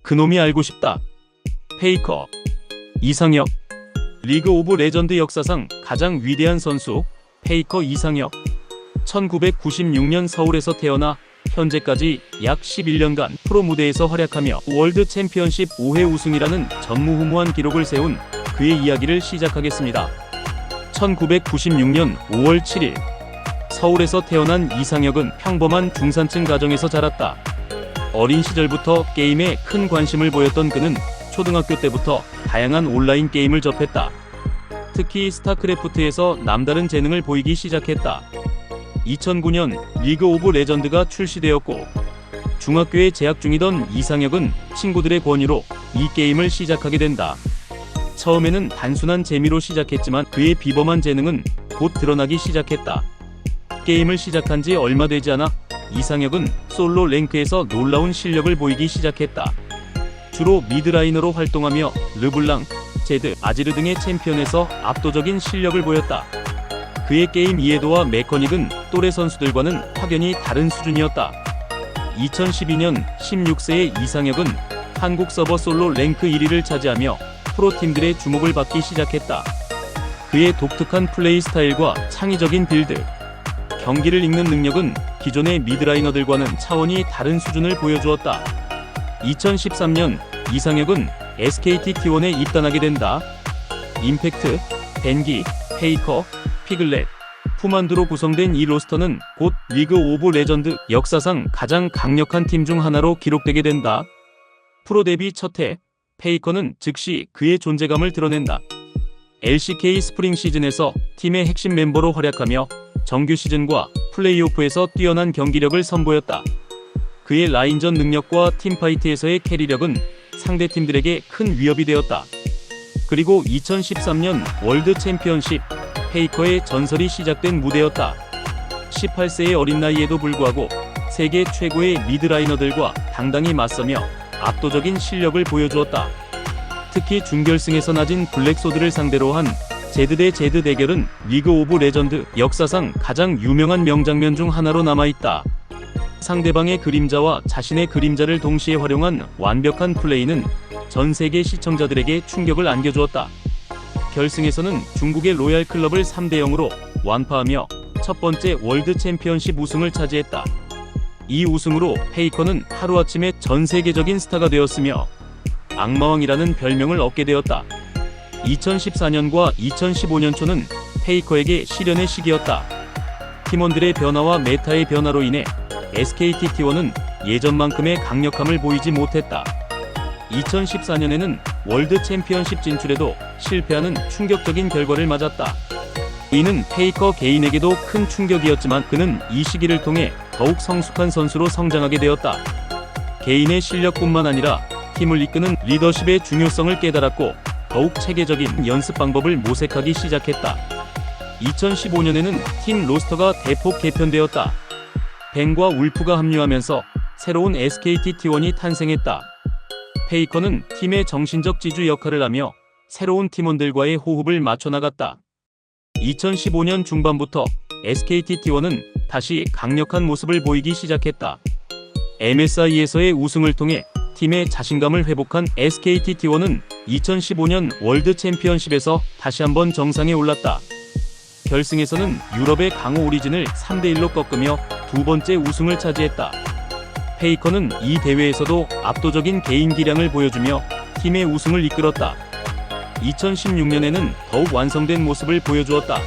그놈이 알고 싶다. 페이커. 이상혁. 리그 오브 레전드 역사상 가장 위대한 선수 페이커 이상혁. 1996년 서울에서 태어나 현재까지 약 11년간 프로 무대에서 활약하며 월드 챔피언십 5회 우승이라는 전무후무한 기록을 세운 그의 이야기를 시작하겠습니다. 1996년 5월 7일 서울에서 태어난 이상혁은 평범한 중산층 가정에서 자랐다. 어린 시절부터 게임에 큰 관심을 보였던 그는 초등학교 때부터 다양한 온라인 게임을 접했다. 특히 스타크래프트에서 남다른 재능을 보이기 시작했다. 2009년 리그 오브 레전드가 출시되었고 중학교에 재학 중이던 이상혁은 친구들의 권유로 이 게임을 시작하게 된다. 처음에는 단순한 재미로 시작했지만 그의 비범한 재능은 곧 드러나기 시작했다. 게임을 시작한 지 얼마 되지 않아 이상혁은 솔로 랭크에서 놀라운 실력을 보이기 시작했다. 주로 미드라이너로 활동하며 르블랑, 제드, 아지르 등의 챔피언에서 압도적인 실력을 보였다. 그의 게임 이해도와 메커닉은 또래 선수들과는 확연히 다른 수준이었다. 2012년 16세의 이상혁은 한국 서버 솔로 랭크 1위를 차지하며 프로팀들의 주목을 받기 시작했다. 그의 독특한 플레이 스타일과 창의적인 빌드, 경기를 읽는 능력은 기존의 미드라이너들과는 차원이 다른 수준을 보여주었다. 2013년 이상혁은 SKT T1에 입단하게 된다. 임팩트, 벤기, 페이커, 피글렛, 푸만두로 구성된 이 로스터는 곧 리그 오브 레전드 역사상 가장 강력한 팀 중 하나로 기록되게 된다. 프로 데뷔 첫 해, 페이커는 즉시 그의 존재감을 드러낸다. LCK 스프링 시즌에서 팀의 핵심 멤버로 활약하며 정규 시즌과 플레이오프에서 뛰어난 경기력을 선보였다. 그의 라인전 능력과 팀파이트에서의 캐리력은 상대 팀들에게 큰 위협이 되었다. 그리고 2013년 월드 챔피언십, 페이커의 전설이 시작된 무대였다. 18세의 어린 나이에도 불구하고 세계 최고의 미드라이너들과 당당히 맞서며 압도적인 실력을 보여주었다. 특히 준결승에서 낮은 블랙소드를 상대로 한 제드 대 제드 대결은 리그 오브 레전드 역사상 가장 유명한 명장면 중 하나로 남아있다. 상대방의 그림자와 자신의 그림자를 동시에 활용한 완벽한 플레이는 전 세계 시청자들에게 충격을 안겨주었다. 결승에서는 중국의 로얄 클럽을 3대 0으로 완파하며 첫 번째 월드 챔피언십 우승을 차지했다. 이 우승으로 페이커는 하루아침에 전 세계적인 스타가 되었으며 악마왕이라는 별명을 얻게 되었다. 2014년과 2015년 초는 페이커에게 시련의 시기였다. 팀원들의 변화와 메타의 변화로 인해 SKT T1은 예전만큼의 강력함을 보이지 못했다. 2014년에는 월드 챔피언십 진출에도 실패하는 충격적인 결과를 맞았다. 이는 페이커 개인에게도 큰 충격이었지만 그는 이 시기를 통해 더욱 성숙한 선수로 성장하게 되었다. 개인의 실력뿐만 아니라 팀을 이끄는 리더십의 중요성을 깨달았고 더욱 체계적인 연습 방법을 모색하기 시작했다. 2015년에는 팀 로스터가 대폭 개편되었다. 벤과 울프가 합류하면서 새로운 SKT T1이 탄생했다. 페이커는 팀의 정신적 지주 역할을 하며 새로운 팀원들과의 호흡을 맞춰나갔다. 2015년 중반부터 SKT T1은 다시 강력한 모습을 보이기 시작했다. MSI에서의 우승을 통해 팀의 자신감을 회복한 SKT T1은 2015년 월드 챔피언십에서 다시 한번 정상에 올랐다. 결승에서는 유럽의 강호 오리진을 3대 1로 꺾으며 두 번째 우승을 차지했다. 페이커는 이 대회에서도 압도적인 개인 기량을 보여주며 팀의 우승을 이끌었다. 2016년에는 더욱 완성된 모습을 보여주었다.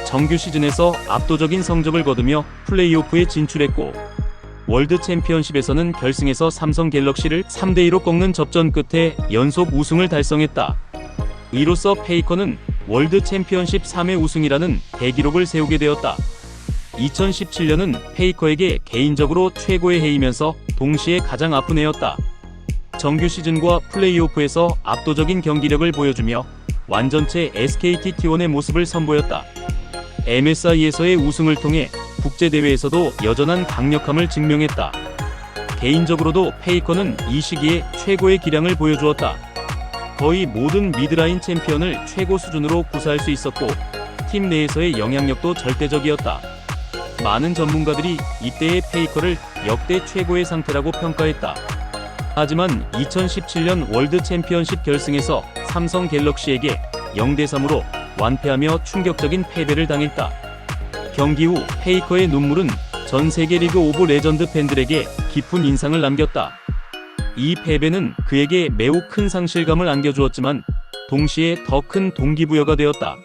정규 시즌에서 압도적인 성적을 거두며 플레이오프에 진출했고 월드 챔피언십에서는 결승에서 삼성 갤럭시를 3대 2로 꺾는 접전 끝에 연속 우승을 달성했다. 이로써 페이커는 월드 챔피언십 3회 우승이라는 대기록을 세우게 되었다. 2017년은 페이커에게 개인적으로 최고의 해이면서 동시에 가장 아픈 해였다. 정규 시즌과 플레이오프에서 압도적인 경기력을 보여주며 완전체 SKT T1의 모습을 선보였다. MSI에서의 우승을 통해 국제대회에서도 여전한 강력함을 증명했다. 개인적으로도 페이커는 이 시기에 최고의 기량을 보여주었다. 거의 모든 미드라인 챔피언을 최고 수준으로 구사할 수 있었고 팀 내에서의 영향력도 절대적이었다. 많은 전문가들이 이때의 페이커를 역대 최고의 상태라고 평가했다. 하지만 2017년 월드 챔피언십 결승에서 삼성 갤럭시에게 0대3으로 완패하며 충격적인 패배를 당했다. 경기 후 페이커의 눈물은 전 세계 리그 오브 레전드 팬들에게 깊은 인상을 남겼다. 이 패배는 그에게 매우 큰 상실감을 안겨주었지만 동시에 더 큰 동기부여가 되었다.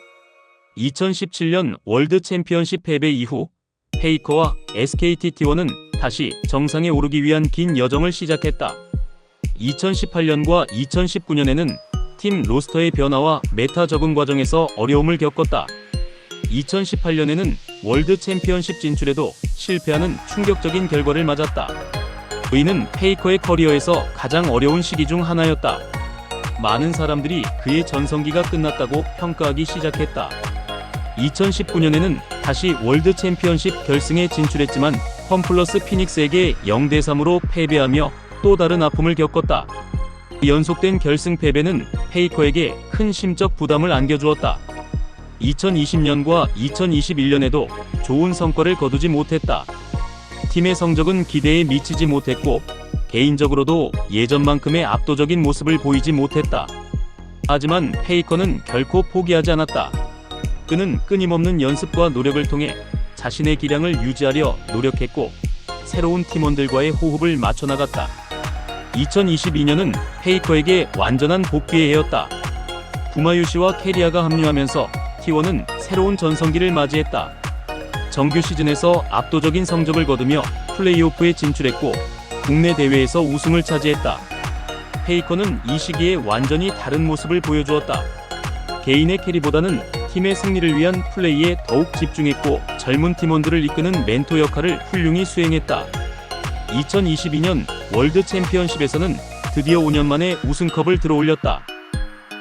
2017년 월드 챔피언십 패배 이후 페이커와 SKT T1은 다시 정상에 오르기 위한 긴 여정을 시작했다. 2018년과 2019년에는 팀 로스터의 변화와 메타 적응 과정에서 어려움을 겪었다. 2018년에는 월드 챔피언십 진출에도 실패하는 충격적인 결과를 맞았다. 이는 페이커의 커리어에서 가장 어려운 시기 중 하나였다. 많은 사람들이 그의 전성기가 끝났다고 평가하기 시작했다. 2019년에는 다시 월드 챔피언십 결승에 진출했지만 펌플러스 피닉스에게 0대3으로 패배하며 또 다른 아픔을 겪었다. 연속된 결승 패배는 페이커에게 큰 심적 부담을 안겨주었다. 2020년과 2021년에도 좋은 성과를 거두지 못했다. 팀의 성적은 기대에 미치지 못했고 개인적으로도 예전만큼의 압도적인 모습을 보이지 못했다. 하지만 페이커는 결코 포기하지 않았다. 그는 끊임없는 연습과 노력을 통해 자신의 기량을 유지하려 노력했고 새로운 팀원들과의 호흡을 맞춰나갔다. 2022년은 페이커에게 완전한 복귀의 해였다. 구마유시와 캐리아가 합류하면서 T1은 새로운 전성기를 맞이했다. 정규 시즌에서 압도적인 성적을 거두며 플레이오프에 진출했고 국내 대회에서 우승을 차지했다. 페이커는 이 시기에 완전히 다른 모습을 보여주었다. 개인의 캐리보다는 팀의 승리를 위한 플레이에 더욱 집중했고 젊은 팀원들을 이끄는 멘토 역할을 훌륭히 수행했다. 2022년 월드 챔피언십에서는 드디어 5년 만에 우승컵을 들어올렸다.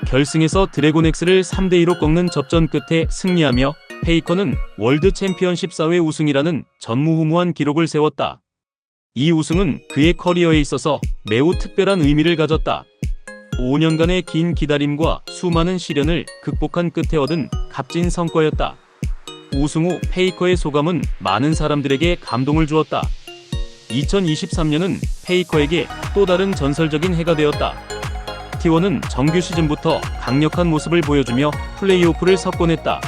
결승에서 드래곤엑스를 3대2로 꺾는 접전 끝에 승리하며 페이커는 월드 챔피언십 4회 우승이라는 전무후무한 기록을 세웠다. 이 우승은 그의 커리어에 있어서 매우 특별한 의미를 가졌다. 5년간의 긴 기다림과 수많은 시련을 극복한 끝에 얻은 값진 성과였다. 우승 후 페이커의 소감은 많은 사람들에게 감동을 주었다. 2023년은 페이커에게 또 다른 전설적인 해가 되었다. T1은 정규 시즌부터 강력한 모습을 보여주며 플레이오프를 석권했다.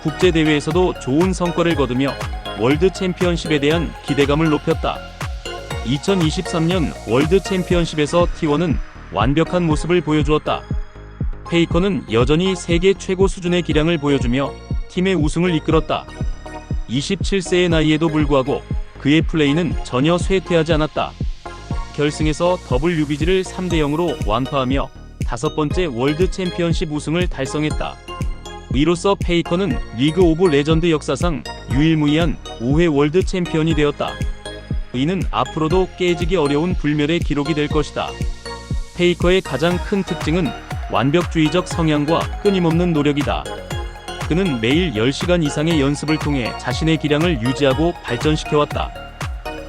국제대회에서도 좋은 성과를 거두며 월드 챔피언십에 대한 기대감을 높였다. 2023년 월드 챔피언십에서 T1은 완벽한 모습을 보여주었다. 페이커는 여전히 세계 최고 수준의 기량을 보여주며 팀의 우승을 이끌었다. 27세의 나이에도 불구하고 그의 플레이는 전혀 쇠퇴하지 않았다. 결승에서 WBG를 3대0으로 완파하며 5번째 월드 챔피언십 우승을 달성했다. 이로써 페이커는 리그 오브 레전드 역사상 유일무이한 5회 월드 챔피언이 되었다. 이는 앞으로도 깨지기 어려운 불멸의 기록이 될 것이다. 페이커의 가장 큰 특징은 완벽주의적 성향과 끊임없는 노력이다. 그는 매일 10시간 이상의 연습을 통해 자신의 기량을 유지하고 발전시켜왔다.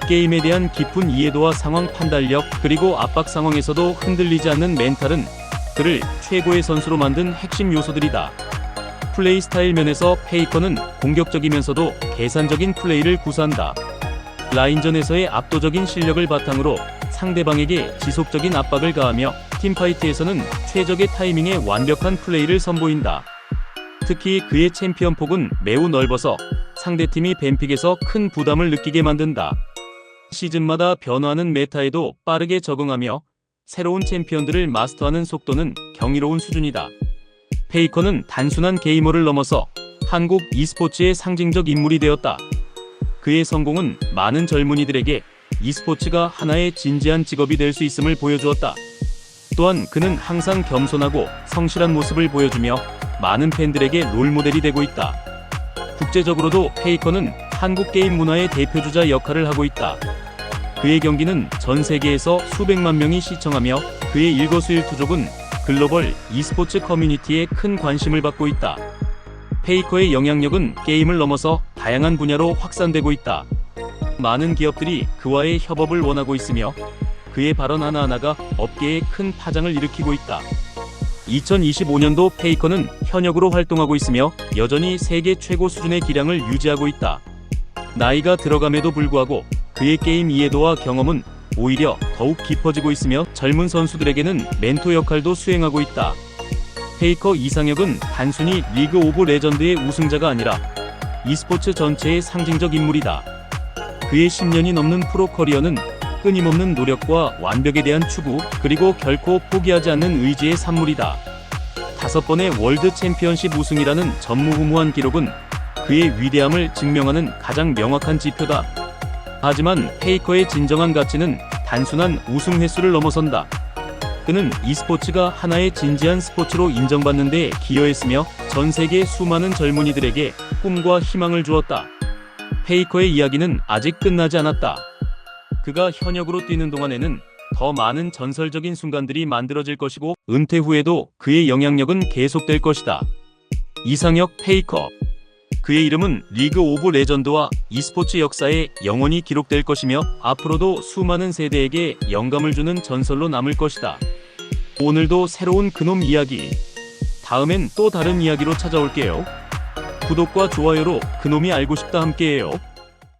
게임에 대한 깊은 이해도와 상황 판단력, 그리고 압박 상황에서도 흔들리지 않는 멘탈은 그를 최고의 선수로 만든 핵심 요소들이다. 플레이 스타일 면에서 페이커는 공격적이면서도 계산적인 플레이를 구사한다. 라인전에서의 압도적인 실력을 바탕으로 상대방에게 지속적인 압박을 가하며 팀파이트에서는 최적의 타이밍에 완벽한 플레이를 선보인다. 특히 그의 챔피언 폭은 매우 넓어서 상대팀이 뱀픽에서 큰 부담을 느끼게 만든다. 시즌마다 변화하는 메타에도 빠르게 적응하며 새로운 챔피언들을 마스터하는 속도는 경이로운 수준이다. 페이커는 단순한 게이머를 넘어서 한국 e스포츠의 상징적 인물이 되었다. 그의 성공은 많은 젊은이들에게 e스포츠가 하나의 진지한 직업이 될 수 있음을 보여주었다. 또한 그는 항상 겸손하고 성실한 모습을 보여주며 많은 팬들에게 롤모델이 되고 있다. 국제적으로도 페이커는 한국 게임 문화의 대표주자 역할을 하고 있다. 그의 경기는 전 세계에서 수백만 명이 시청하며 그의 일거수일투족은 글로벌 e스포츠 커뮤니티에 큰 관심을 받고 있다. 페이커의 영향력은 게임을 넘어서 다양한 분야로 확산되고 있다. 많은 기업들이 그와의 협업을 원하고 있으며 그의 발언 하나하나가 업계에 큰 파장을 일으키고 있다. 2025년도 페이커는 현역으로 활동하고 있으며 여전히 세계 최고 수준의 기량을 유지하고 있다. 나이가 들어감에도 불구하고 그의 게임 이해도와 경험은 오히려 더욱 깊어지고 있으며 젊은 선수들에게는 멘토 역할도 수행하고 있다. 페이커 이상혁은 단순히 리그 오브 레전드의 우승자가 아니라 e스포츠 전체의 상징적 인물이다. 그의 10년이 넘는 프로 커리어는 끊임없는 노력과 완벽에 대한 추구, 그리고 결코 포기하지 않는 의지의 산물이다. 5번의 월드 챔피언십 우승이라는 전무후무한 기록은 그의 위대함을 증명하는 가장 명확한 지표다. 하지만 페이커의 진정한 가치는 단순한 우승 횟수를 넘어선다. 그는 e스포츠가 하나의 진지한 스포츠로 인정받는 데 기여했으며 전 세계 수많은 젊은이들에게 꿈과 희망을 주었다. 페이커의 이야기는 아직 끝나지 않았다. 그가 현역으로 뛰는 동안에는 더 많은 전설적인 순간들이 만들어질 것이고, 은퇴 후에도 그의 영향력은 계속될 것이다. 이상혁 페이커. 그의 이름은 리그 오브 레전드와 e스포츠 역사에 영원히 기록될 것이며 앞으로도 수많은 세대에게 영감을 주는 전설로 남을 것이다. 오늘도 새로운 그놈 이야기. 다음엔 또 다른 이야기로 찾아올게요. 구독과 좋아요로 그놈이 알고 싶다 함께해요.